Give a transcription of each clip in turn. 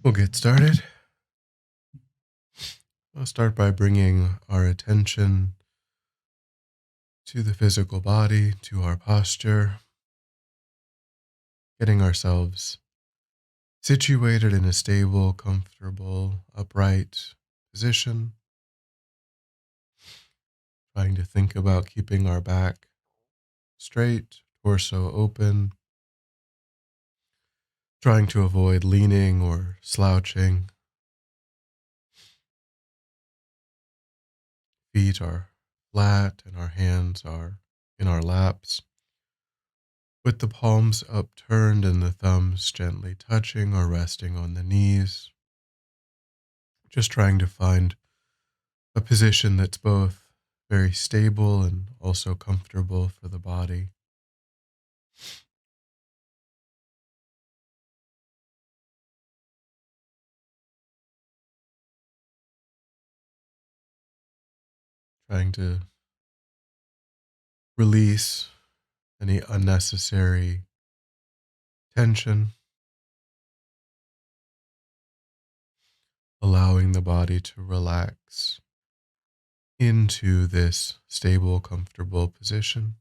We'll get started. I'll start by bringing our attention to the physical body, to our posture, getting ourselves situated in a stable, comfortable, upright position, trying to think about keeping our back straight, torso open, trying to avoid leaning or slouching. Feet are flat and our hands are in our laps, with the palms upturned and the thumbs gently touching or resting on the knees. Just trying to find a position that's both very stable and also comfortable for the body. Trying to release any unnecessary tension, allowing the body to relax into this stable, comfortable position.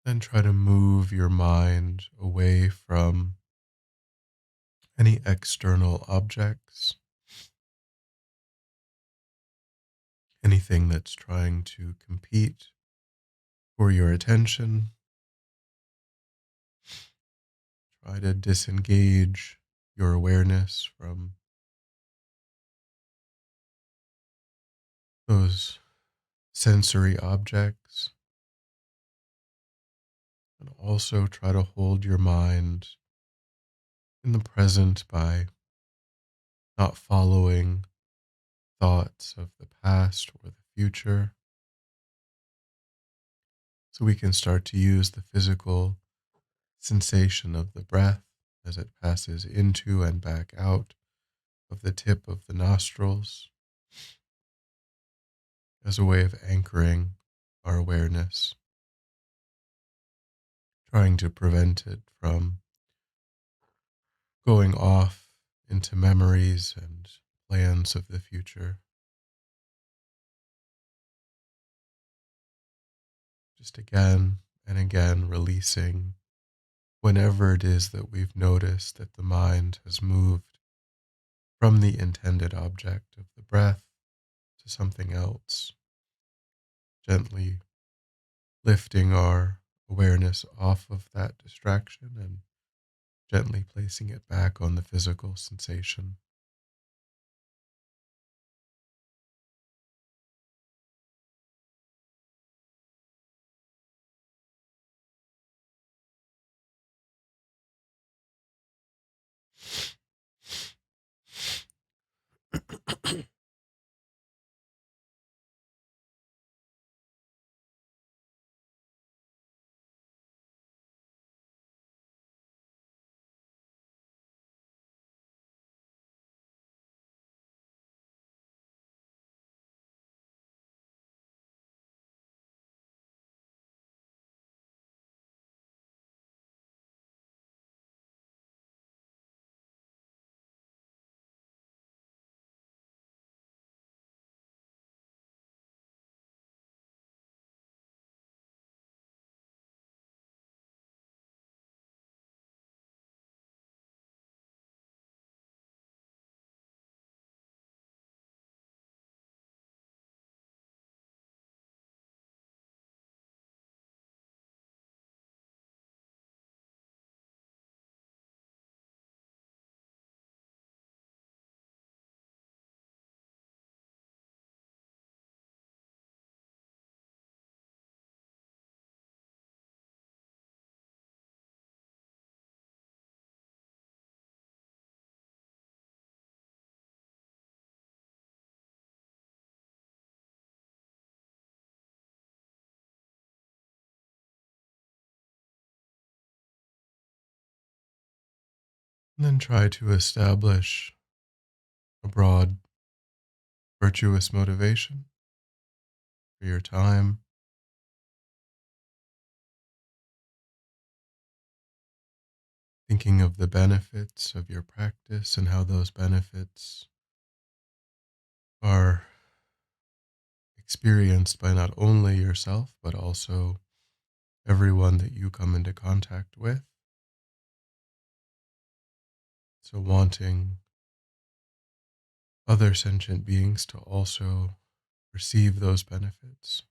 Then try to move your mind away from any external objects, anything that's trying to compete for your attention. Try to disengage your awareness from those sensory objects, and also try to hold your mind in the present by not following thoughts of the past or the future. So we can start to use the physical sensation of the breath as it passes into and back out of the tip of the nostrils as a way of anchoring our awareness, trying to prevent it from going off into memories and plans of the future. Just again and again releasing whenever it is that we've noticed that the mind has moved from the intended object of the breath to something else, gently lifting our awareness off of that distraction and gently placing it back on the physical sensation. And then try to establish a broad, virtuous motivation. for your time, thinking of the benefits of your practice and how those benefits are experienced by not only yourself, but also everyone that you come into contact with. So, wanting other sentient beings to also receive those benefits.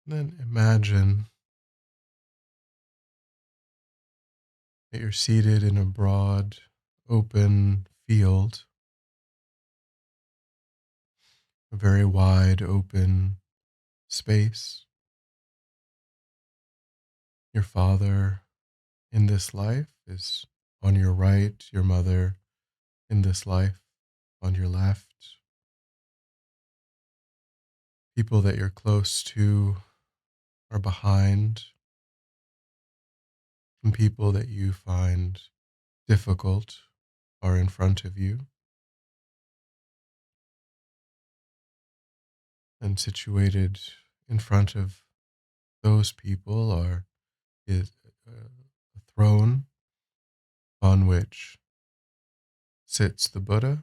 And then imagine that you're seated in a broad, open field, a very wide, open space. Your father in this life is on your right, your mother in this life on your left. People that you're close to are behind, and people that you find difficult are in front of you. And situated in front of those people is a throne on which sits the Buddha.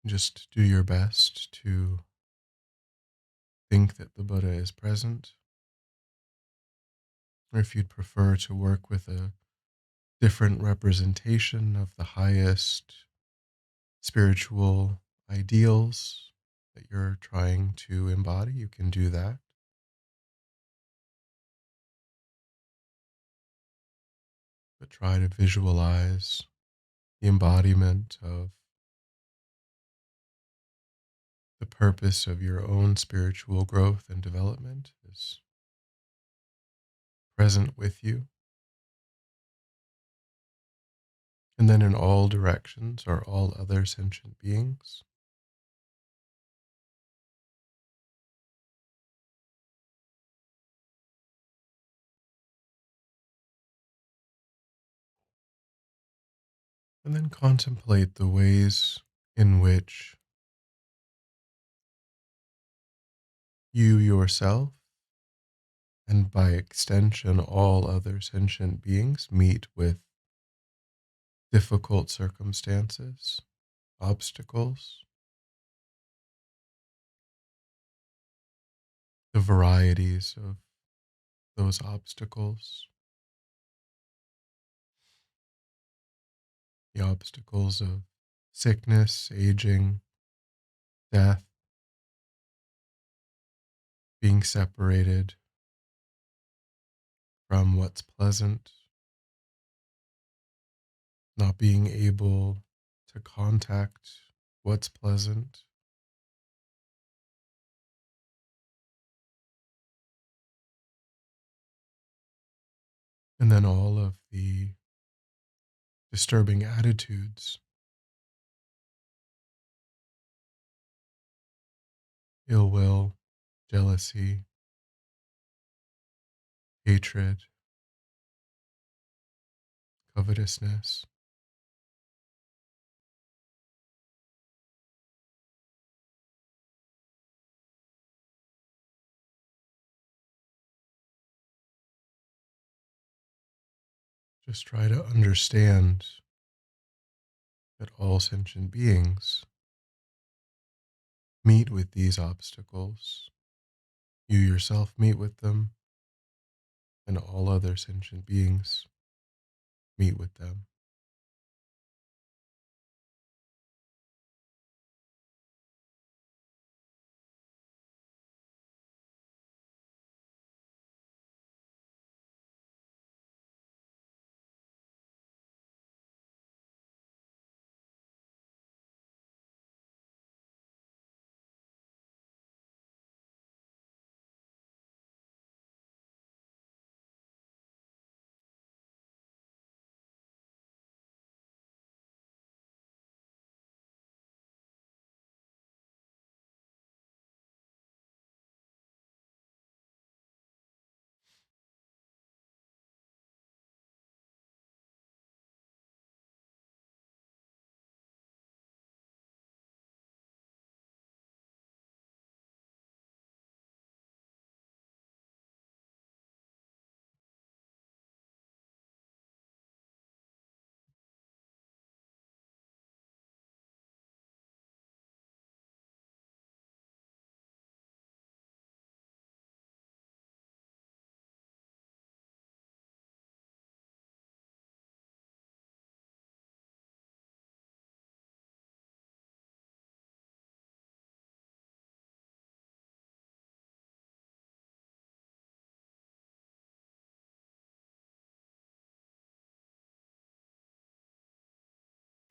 Just do your best to think that the Buddha is present. Or if you'd prefer to work with a different representation of the highest spiritual ideals that you're trying to embody, you can do that. But try to visualize the embodiment of the purpose of your own spiritual growth and development is present with you. And then in all directions are all other sentient beings. And then contemplate the ways in which you yourself, and by extension all other sentient beings, meet with difficult circumstances, obstacles, the varieties of those obstacles, the obstacles of sickness, aging, death, being separated from what's pleasant, not being able to contact what's pleasant, and then all of the disturbing attitudes, ill will, jealousy, hatred, covetousness. Just try to understand that all sentient beings meet with these obstacles. You yourself meet with them, and all other sentient beings meet with them.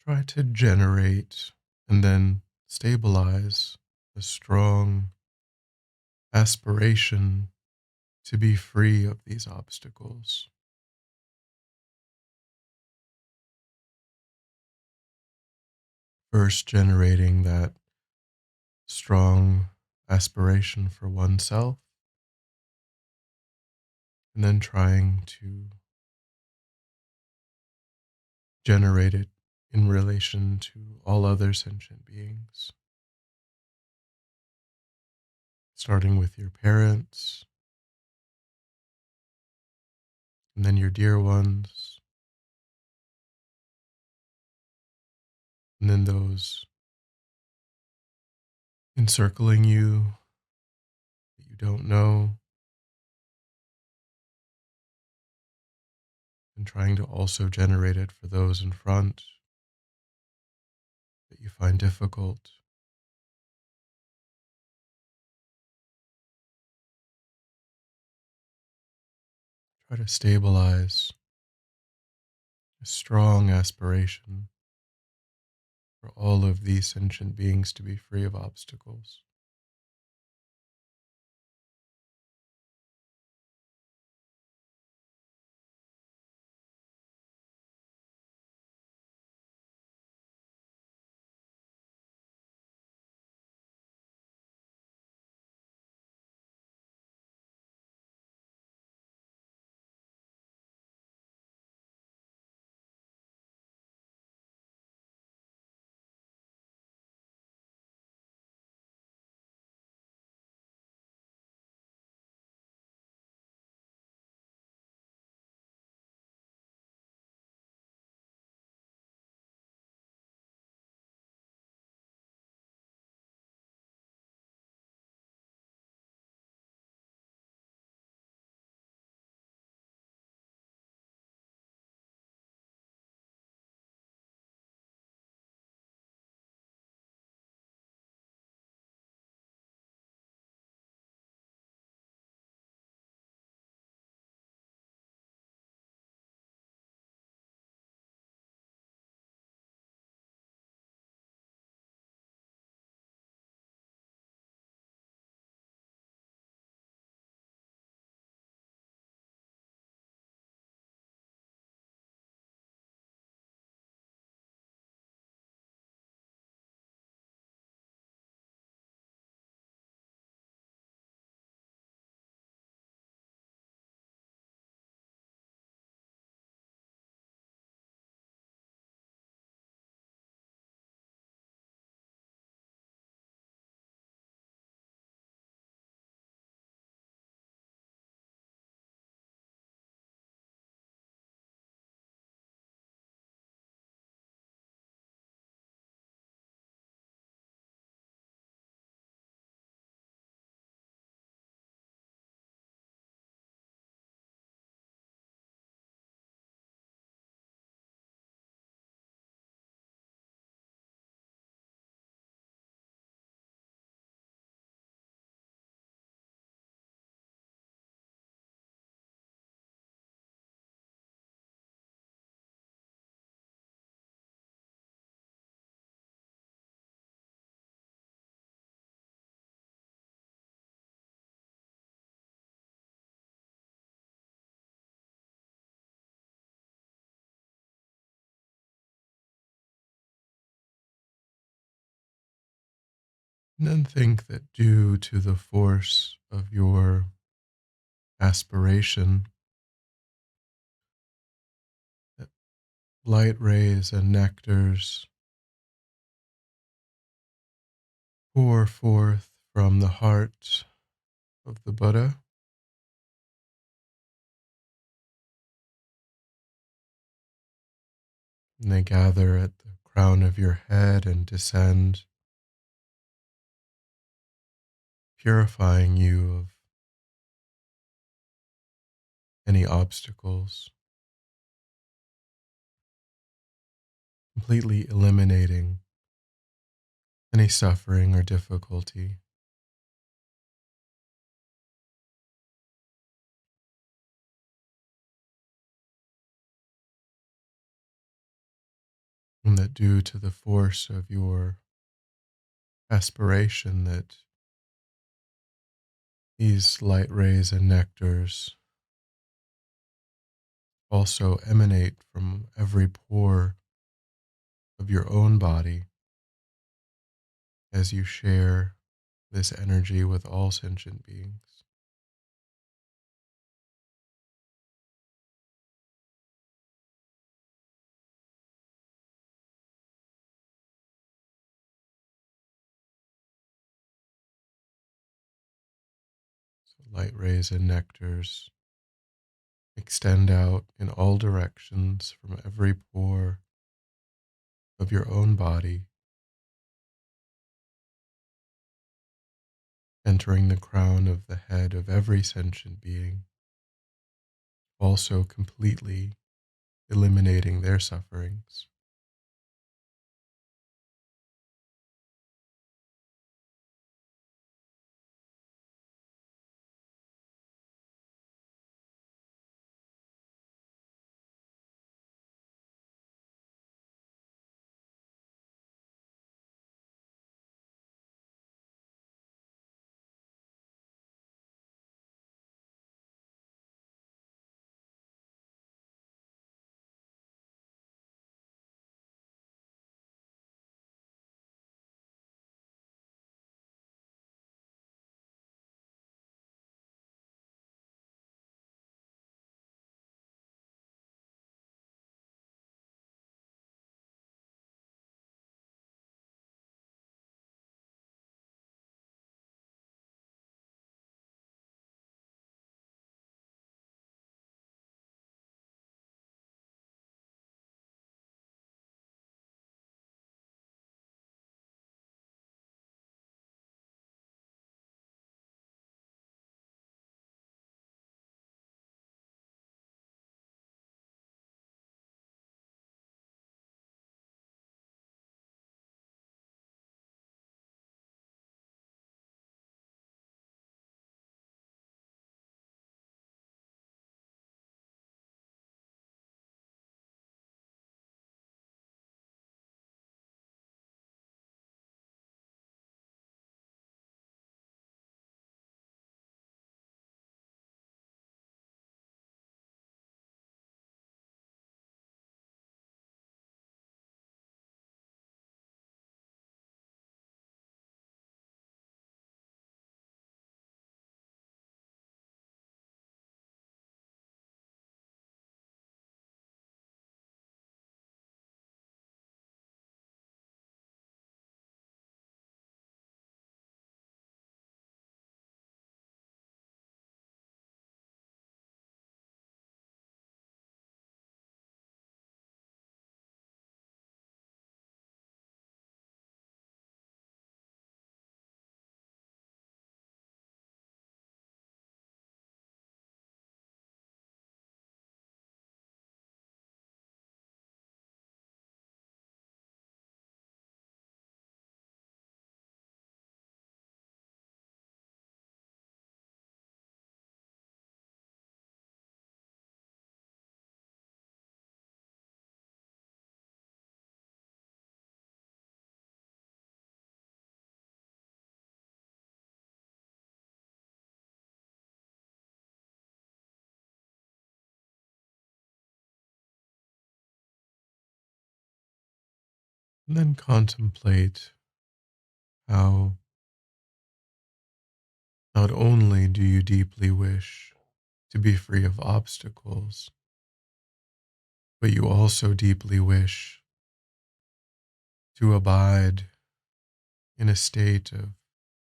try to generate and then stabilize a strong aspiration to be free of these obstacles. First, generating that strong aspiration for oneself, and then trying to generate it in relation to all other sentient beings, starting with your parents, and then your dear ones, and then those encircling you that you don't know, and trying to also generate it for those in front that you find difficult. Try to stabilize a strong aspiration for all of these sentient beings to be free of obstacles. And then think that due to the force of your aspiration, that light rays and nectars pour forth from the heart of the Buddha, and they gather at the crown of your head and descend, purifying you of any obstacles, completely eliminating any suffering or difficulty. And that due to the force of your aspiration that these light rays and nectars also emanate from every pore of your own body as you share this energy with all sentient beings. So light rays and nectars extend out in all directions from every pore of your own body, entering the crown of the head of every sentient being, also completely eliminating their sufferings. And then contemplate how not only do you deeply wish to be free of obstacles, but you also deeply wish to abide in a state of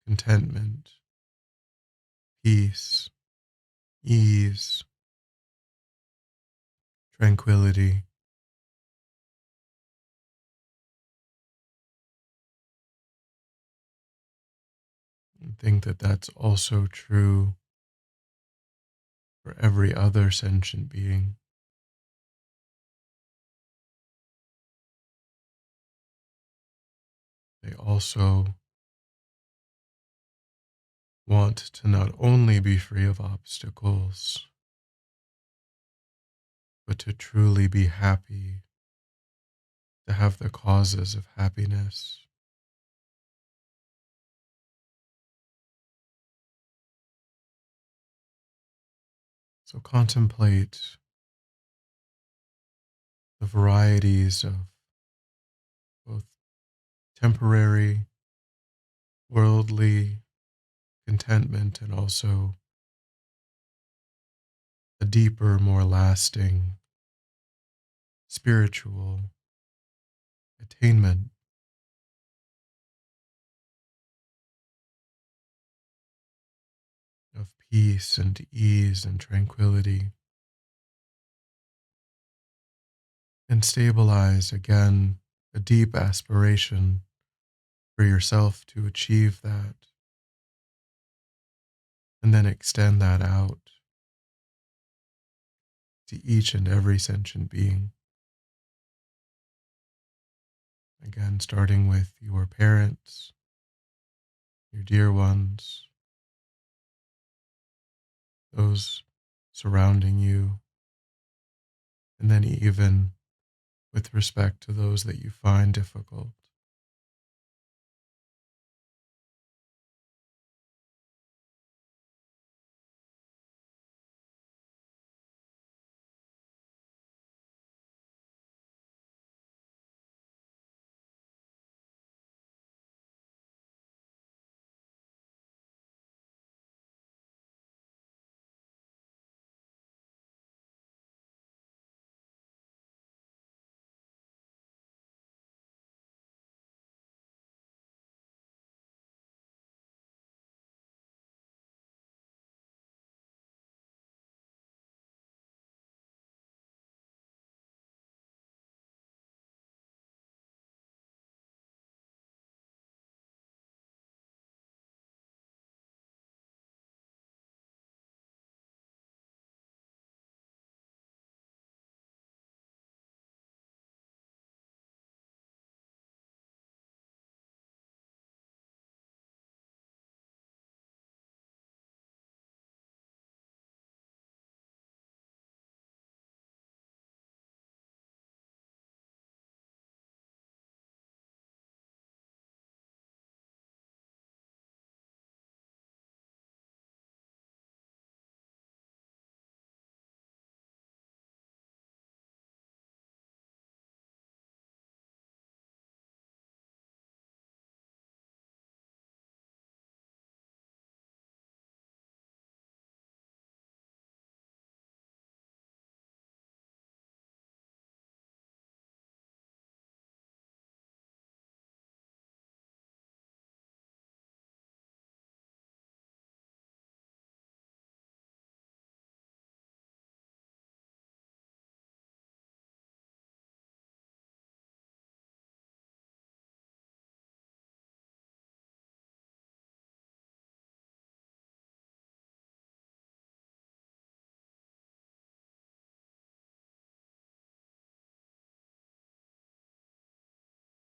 contentment, peace, ease, tranquility. And think that that's also true for every other sentient being. They also want to not only be free of obstacles, but to truly be happy to have the causes of happiness. So contemplate the varieties of both temporary, worldly contentment and also a deeper, more lasting spiritual attainment of peace and ease and tranquility, and stabilize again a deep aspiration for yourself to achieve that, and then extend that out to each and every sentient being. Again, starting with your parents, your dear ones, those surrounding you, and then even with respect to those that you find difficult.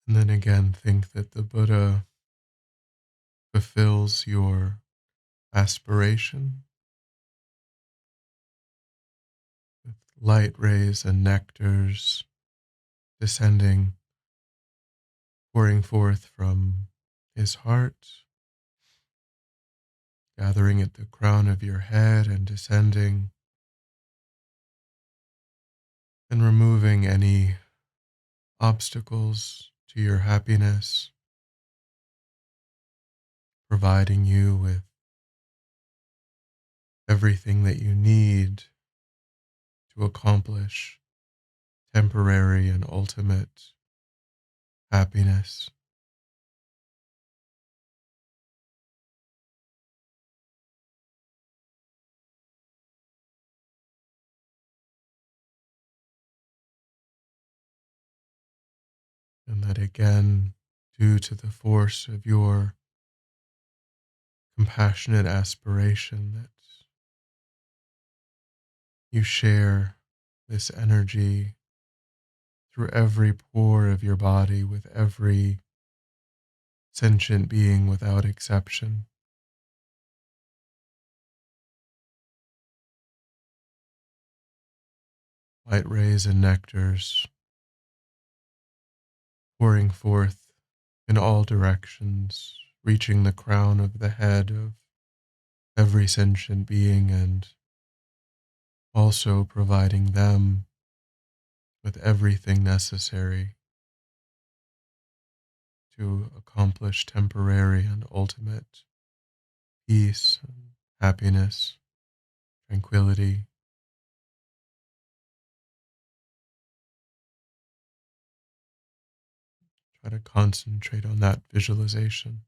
And then again, think that the Buddha fulfills your aspiration with light rays and nectars descending, pouring forth from his heart, gathering at the crown of your head and descending, and removing any obstacles to your happiness, providing you with everything that you need to accomplish temporary and ultimate happiness. And that again, due to the force of your compassionate aspiration, that you share this energy through every pore of your body with every sentient being without exception. Light rays and nectars pouring forth in all directions, reaching the crown of the head of every sentient being and also providing them with everything necessary to accomplish temporary and ultimate peace, and happiness, tranquility. Try to concentrate on that visualization.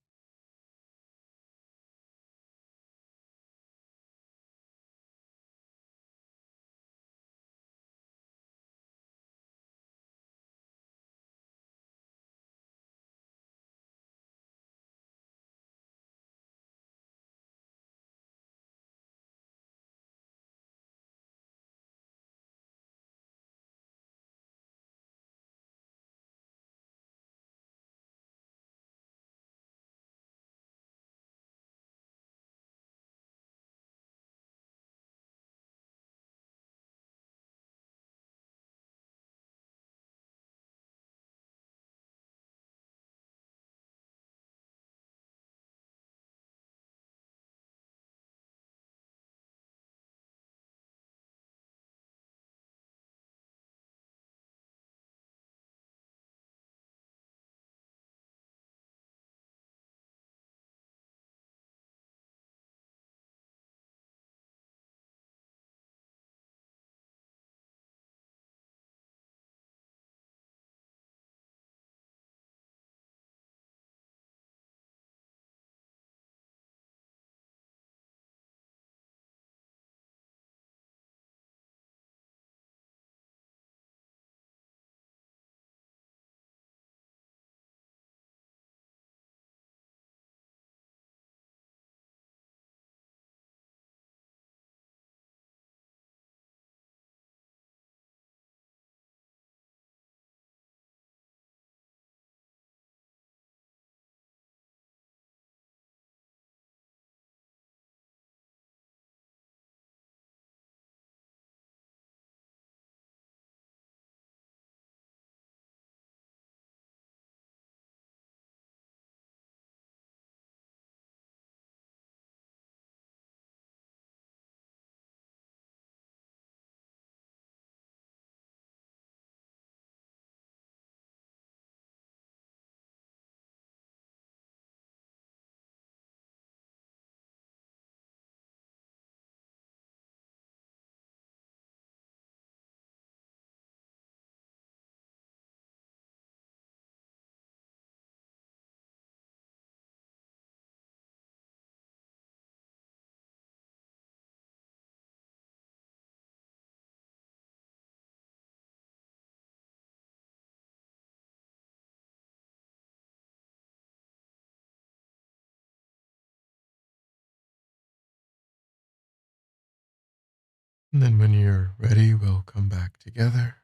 And then when you're ready, we'll come back together.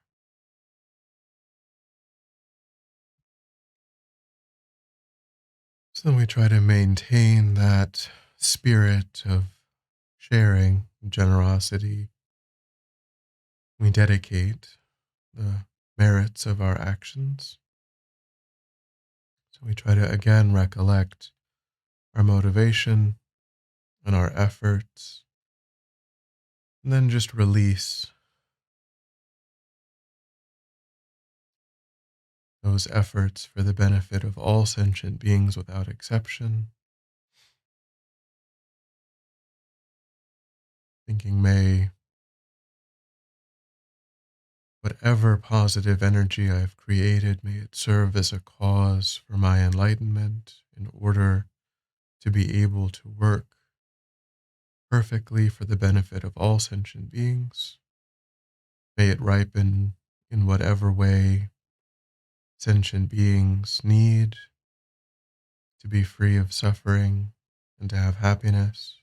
So then we try to maintain that spirit of sharing, generosity. We dedicate the merits of our actions. So we try to again recollect our motivation and our efforts, and then just release those efforts for the benefit of all sentient beings without exception. Thinking, may whatever positive energy I've created, may it serve as a cause for my enlightenment in order to be able to work perfectly for the benefit of all sentient beings. May it ripen in whatever way sentient beings need to be free of suffering and to have happiness.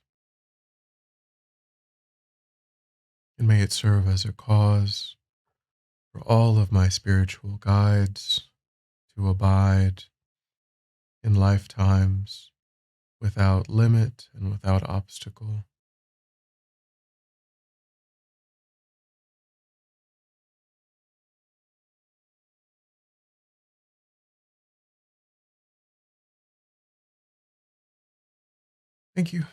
And may it serve as a cause for all of my spiritual guides to abide in lifetimes without limit and without obstacle. Thank you.